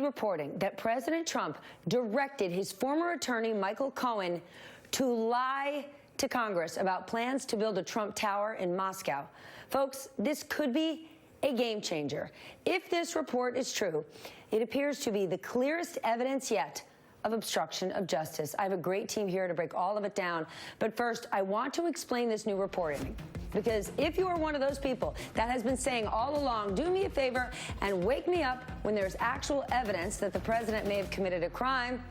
Reporting that President Trump directed his former attorney, Michael Cohen, to lie to Congress about plans to build a Trump Tower in Moscow. Folks, this could be a game changer. If this report is true, it appears to be the clearest evidence yet of obstruction of justice. I have a great team here to break all of it down. But first, I want to explain this new reporting. Because if you are one of those people that has been saying all along, do me a favor and wake me up when there's actual evidence that the president may have committed a crime,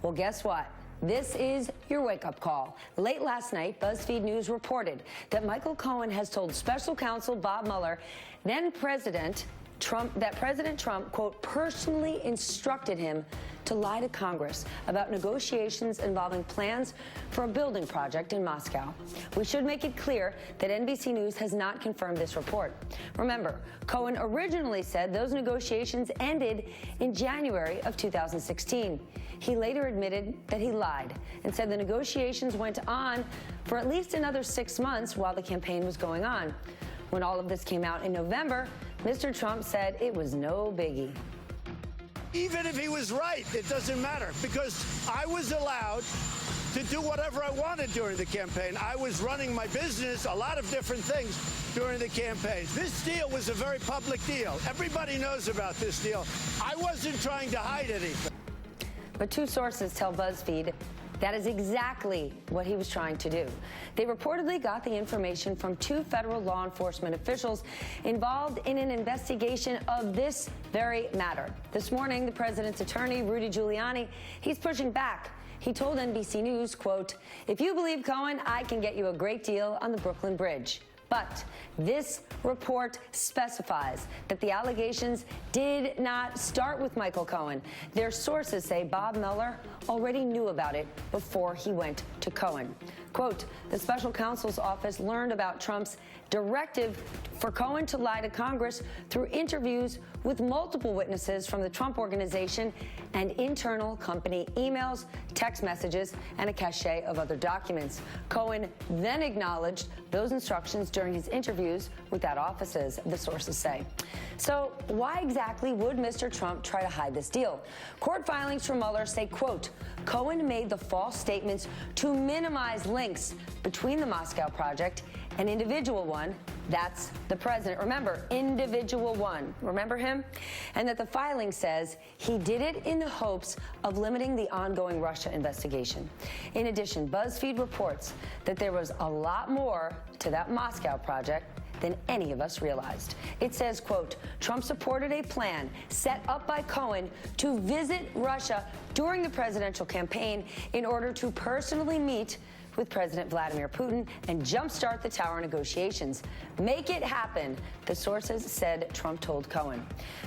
well, guess what? This is your wake-up call. Late last night, BuzzFeed News reported that Michael Cohen has told special counsel Bob Mueller, then President Trump, that President Trump, quote, personally instructed him to lie to Congress about negotiations involving plans for a building project in Moscow. We should make it clear that NBC News has not confirmed this report. Remember, Cohen originally said those negotiations ended in January of 2016. He later admitted that he lied and said the negotiations went on for at least another 6 months while the campaign was going on. When all of this came out in November, Mr. Trump said it was no biggie. Even if he was right, it doesn't matter, because I was allowed to do whatever I wanted during the campaign. I was running my business, a lot of different things during the campaign. This deal was a very public deal. Everybody knows about this deal. I wasn't trying to hide anything. But two sources tell BuzzFeed that is exactly what he was trying to do. They reportedly got the information from two federal law enforcement officials involved in an investigation of this very matter. This morning, the president's attorney, Rudy Giuliani, he's pushing back. He told NBC News, quote, "If you believe Cohen, I can get you a great deal on the Brooklyn Bridge." But this report specifies that the allegations did not start with Michael Cohen. Their sources say Bob Mueller already knew about it before he went to Cohen. Quote, the special counsel's office learned about Trump's directive for Cohen to lie to Congress through interviews with multiple witnesses from the Trump Organization and internal company emails, text messages, and a cache of other documents. Cohen then acknowledged those instructions during his interviews with that offices, the sources say. So why exactly would Mr. Trump try to hide this deal? Court filings from Mueller say, quote, Cohen made the false statements to minimize links between the Moscow project and individual one, that's the president. Remember, individual one. Remember him? And that the filing says he did it in the hopes of limiting the ongoing Russia investigation. In addition, BuzzFeed reports that there was a lot more to that Moscow project than any of us realized. It says, quote, Trump supported a plan set up by Cohen to visit Russia during the presidential campaign in order to personally meet with President Vladimir Putin and jumpstart the tower negotiations. Make it happen, the sources said Trump told Cohen.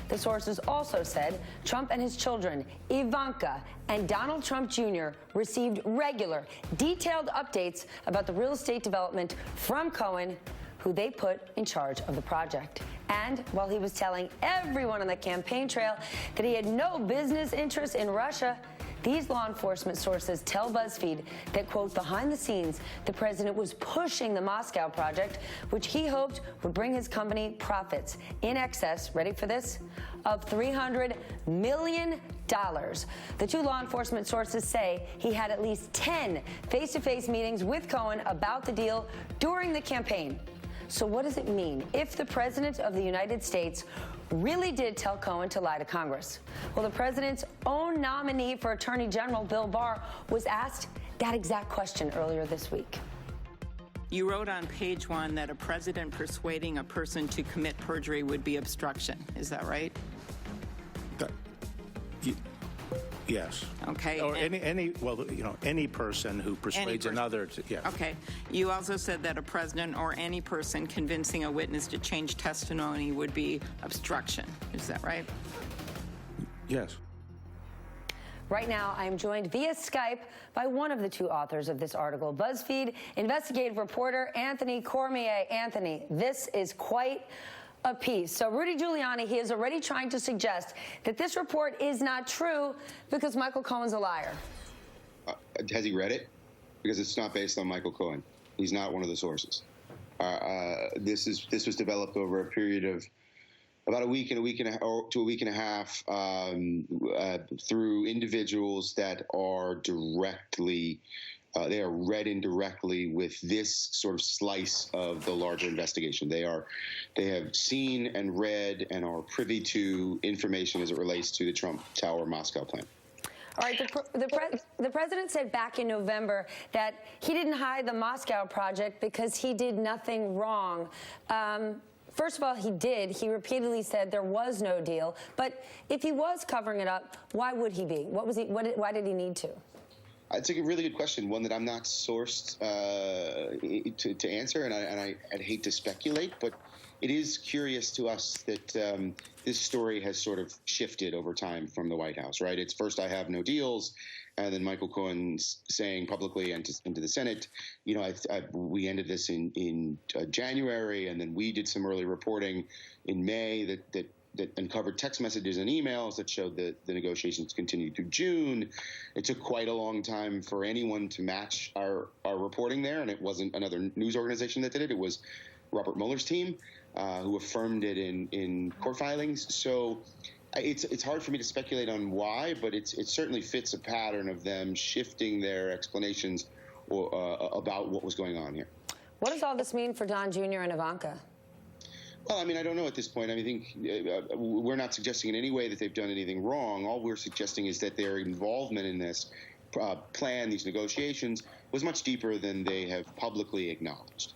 The sources also said Trump and his children, Ivanka and Donald Trump Jr., received regular, detailed updates about the real estate development from Cohen, who they put in charge of the project. And while he was telling everyone on the campaign trail that he had no business interest in Russia, these law enforcement sources tell BuzzFeed that, quote, behind the scenes, the president was pushing the Moscow project, which he hoped would bring his company profits in excess, ready for this, of $300 million. The two law enforcement sources say he had at least 10 face-to-face meetings with Cohen about the deal during the campaign. So what does it mean if the president of the United States really did tell Cohen to lie to Congress? Well, the president's own nominee for Attorney General, Bill Barr, was asked that exact question earlier this week. You wrote on page 1 that a president persuading a person to commit perjury would be obstruction. Is that right? Yes. Okay. Or any person who persuades another to, yeah. Okay. You also said that a president or any person convincing a witness to change testimony would be obstruction. Is that right? Yes. Right now, I am joined via Skype by one of the two authors of this article, BuzzFeed investigative reporter Anthony Cormier. Anthony, this is quite a piece. So Rudy Giuliani, he is already trying to suggest that this report is not true because Michael Cohen's a liar. Has he read it? Because it's not based on Michael Cohen. He's not one of the sources. This was developed over a period of about a week and a half through individuals that are directly. They are read indirectly with this sort of slice of the larger investigation. They have seen and read and are privy to information as it relates to the Trump Tower Moscow plan. All right, the president said back in November that he didn't hide the Moscow project because he did nothing wrong. First of all, he did. He repeatedly said there was no deal. But if he was covering it up, why would he be? Why did he need to? It's a really good question, one that I'm not sourced to answer, and I'd hate to speculate, but it is curious to us that this story has sort of shifted over time from the White House, right? It's first I have no deals, and then Michael Cohen's saying publicly and to the Senate, you know, we ended this in January, and then we did some early reporting in May that uncovered text messages and emails that showed that the negotiations continued through June. It took quite a long time for anyone to match our reporting there, and it wasn't another news organization that did it. It was Robert Mueller's team who affirmed it in court filings. So it's hard for me to speculate on why, but it certainly fits a pattern of them shifting their explanations about what was going on here. What does all this mean for Don Jr. and Ivanka? Well, I mean, I don't know at this point. I mean, I think we're not suggesting in any way that they've done anything wrong. All we're suggesting is that their involvement in this plan, these negotiations, was much deeper than they have publicly acknowledged.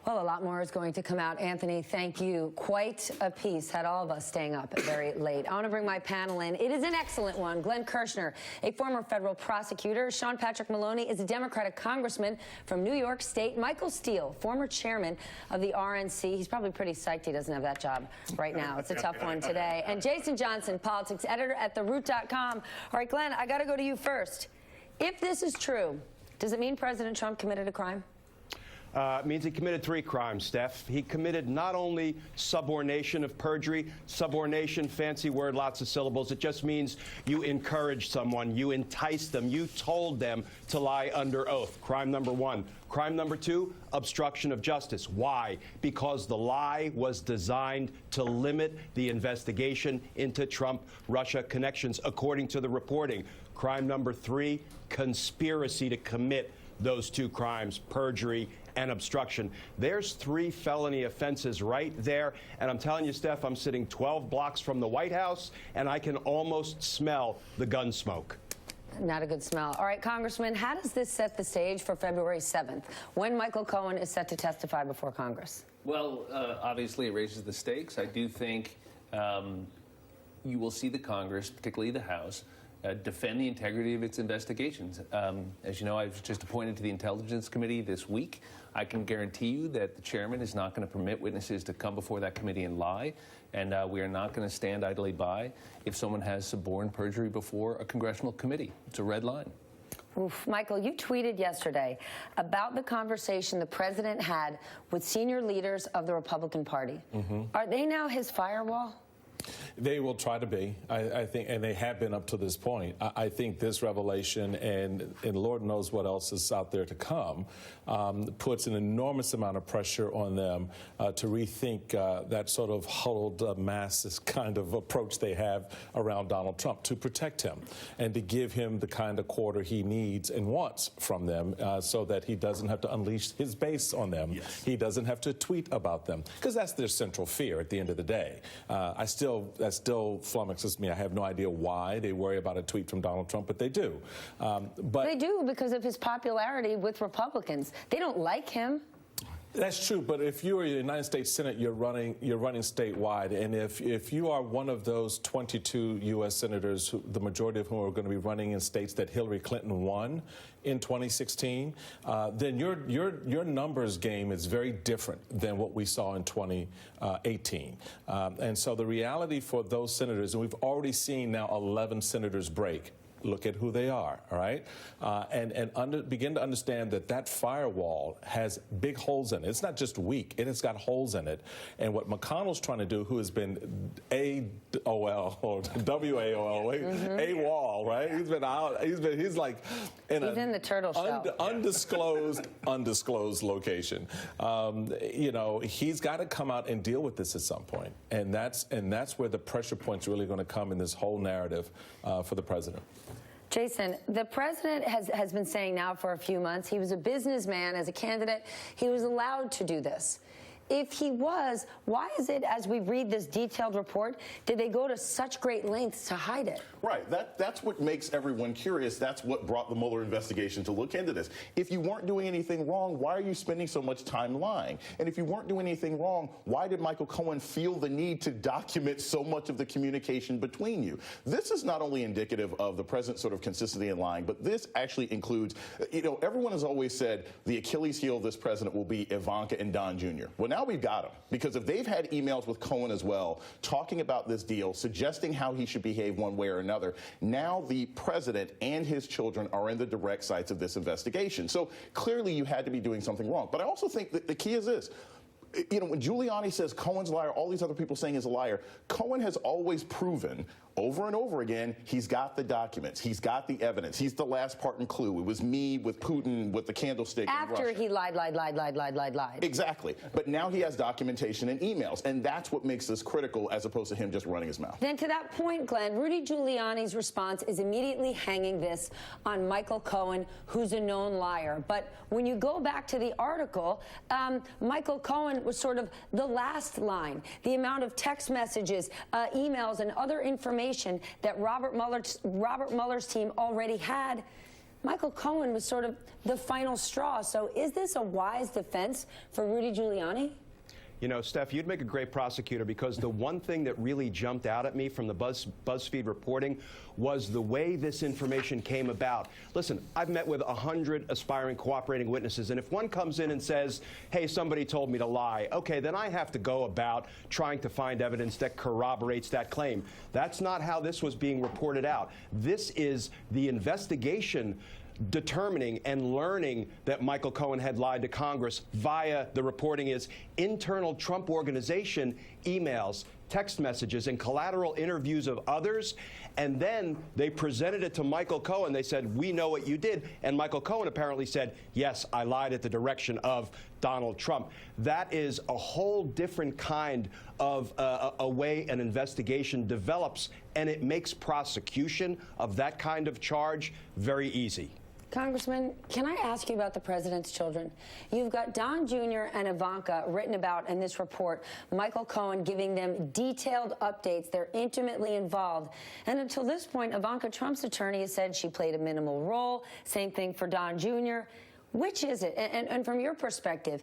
Well, a lot more is going to come out. Anthony, thank you. Quite a piece. Had all of us staying up very late. I want to bring my panel in. It is an excellent one. Glen Kirshner, a former federal prosecutor. Sean Patrick Maloney is a Democratic congressman from New York State. Michael Steele, former chairman of the RNC. He's probably pretty psyched he doesn't have that job right now. It's a tough one today. And Jason Johnson, politics editor at TheRoot.com. All right, Glenn, I got to go to you first. If this is true, does it mean President Trump committed a crime? It means he committed 3 crimes, Steph. He committed not only subornation of perjury, subornation, fancy word, lots of syllables. It just means you encouraged someone, you enticed them, you told them to lie under oath. Crime number 1. Crime number 2, obstruction of justice. Why? Because the lie was designed to limit the investigation into Trump-Russia connections, according to the reporting. Crime number 3, conspiracy to commit those 2 crimes, perjury and obstruction. There's 3 felony offenses right there. And I'm telling you, Steph, I'm sitting 12 blocks from the White House, and I can almost smell the gun smoke. Not a good smell. All right, Congressman, how does this set the stage for February 7th, when Michael Cohen is set to testify before Congress? Well, obviously it raises the stakes. I do think you will see the Congress, particularly the House, defend the integrity of its investigations. As you know, I was just appointed to the Intelligence Committee this week. I can guarantee you that the chairman is not going to permit witnesses to come before that committee and lie, and we are not going to stand idly by if someone has suborned perjury before a congressional committee. It's a red line. Oof. Michael, you tweeted yesterday about the conversation the president had with senior leaders of the Republican Party. Are they now his firewall? They will try to be, I think, and they have been up to this point. I think this revelation, and Lord knows what else is out there to come, puts an enormous amount of pressure on them to rethink that sort of huddled masses kind of approach they have around Donald Trump to protect him and to give him the kind of quarter he needs and wants from them so that he doesn't have to unleash his base on them. Yes. He doesn't have to tweet about them, because that's their central fear at the end of the day. That still flummoxes me. I have no idea why they worry about a tweet from Donald Trump, but they do. But they do because of his popularity with Republicans. They don't like him. That's true, but if you are in the United States Senate, you're running statewide, and if you are one of those 22 U.S. senators, the majority of whom are going to be running in states that Hillary Clinton won in 2016, then your numbers game is very different than what we saw in 2018. And so the reality for those senators, and we've already seen now 11 senators break look at who they are, all right? And begin to understand that that firewall has big holes in it. It's not just weak, it has got holes in it. And what McConnell's trying to do, who has been AOL or WAOL, AWOL, right? He's been out, he's like in the turtle shell. Undisclosed location. You know, he's got to come out and deal with this at some point. And that's where the pressure point's really going to come in this whole narrative for the president. Jason, the president has been saying now for a few months he was a businessman as a candidate. He was allowed to do this. If he was, why is it, as we read this detailed report, did they go to such great lengths to hide it? Right. That's what makes everyone curious. That's what brought the Mueller investigation to look into this. If you weren't doing anything wrong, why are you spending so much time lying? And if you weren't doing anything wrong, why did Michael Cohen feel the need to document so much of the communication between you? This is not only indicative of the president's sort of consistency in lying, but this actually includes, you know, everyone has always said the Achilles heel of this president will be Ivanka and Don Jr. Well, now we've got them, because if they've had emails with Cohen as well, talking about this deal, suggesting how he should behave one way or another, now the president and his children are in the direct sights of this investigation. So clearly you had to be doing something wrong. But I also think that the key is this. You know, when Giuliani says Cohen's a liar, all these other people saying he's a liar, Cohen has always proven over and over again he's got the documents, he's got the evidence, he's the last part and clue. It was me with Putin with the candlestick in Russia. After he lied. Exactly. But now he has documentation and emails, and that's what makes this critical as opposed to him just running his mouth. Then to that point, Glenn, Rudy Giuliani's response is immediately hanging this on Michael Cohen, who's a known liar. But when you go back to the article, Michael Cohen was sort of the last line. The amount of text messages, emails, and other information that Robert Mueller's team already had, Michael Cohen was sort of the final straw. So is this a wise defense for Rudy Giuliani? You know, Steph, you'd make a great prosecutor, because the one thing that really jumped out at me from the BuzzFeed reporting was the way this information came about. Listen, I've met with 100 aspiring cooperating witnesses, and if one comes in and says, hey, somebody told me to lie, okay, then I have to go about trying to find evidence that corroborates that claim. That's not how this was being reported out. This is the investigation determining and learning that Michael Cohen had lied to Congress via, the reporting is, internal Trump organization emails, text messages, and collateral interviews of others. And then they presented it to Michael Cohen. They said, we know what you did. And Michael Cohen apparently said, yes, I lied at the direction of Donald Trump. That is a whole different kind of a way an investigation develops, and it makes prosecution of that kind of charge very easy. Congressman, can I ask you about the president's children? You've got Don Jr. and Ivanka written about in this report, Michael Cohen giving them detailed updates. They're intimately involved. And until this point, Ivanka Trump's attorney has said she played a minimal role. Same thing for Don Jr. Which is it? And from your perspective,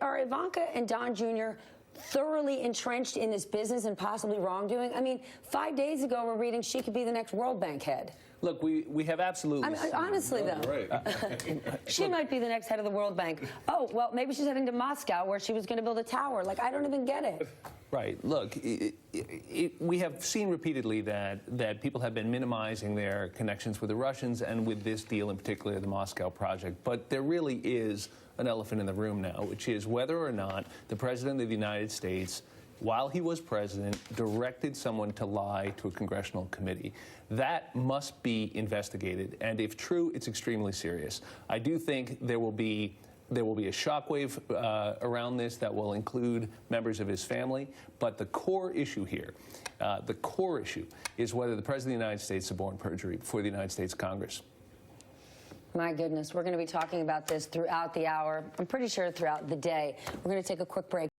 are Ivanka and Don Jr. thoroughly entrenched in this business and possibly wrongdoing? I mean, 5 days ago, we're reading she could be the next World Bank head. Look, we have absolutely... honestly, though, she might be the next head of the World Bank. Oh, well, maybe she's heading to Moscow, where she was going to build a tower. Like, I don't even get it. Right. Look, we have seen repeatedly that people have been minimizing their connections with the Russians and with this deal in particular, the Moscow project. But there really is an elephant in the room now, which is whether or not the President of the United States, while he was president, directed someone to lie to a congressional committee. That must be investigated, and if true, it's extremely serious. I do think there will be a shockwave around this that will include members of his family, but the core issue here, is whether the President of the United States suborned perjury before the United States Congress. My goodness, we're going to be talking about this throughout the hour. I'm pretty sure throughout the day. We're going to take a quick break.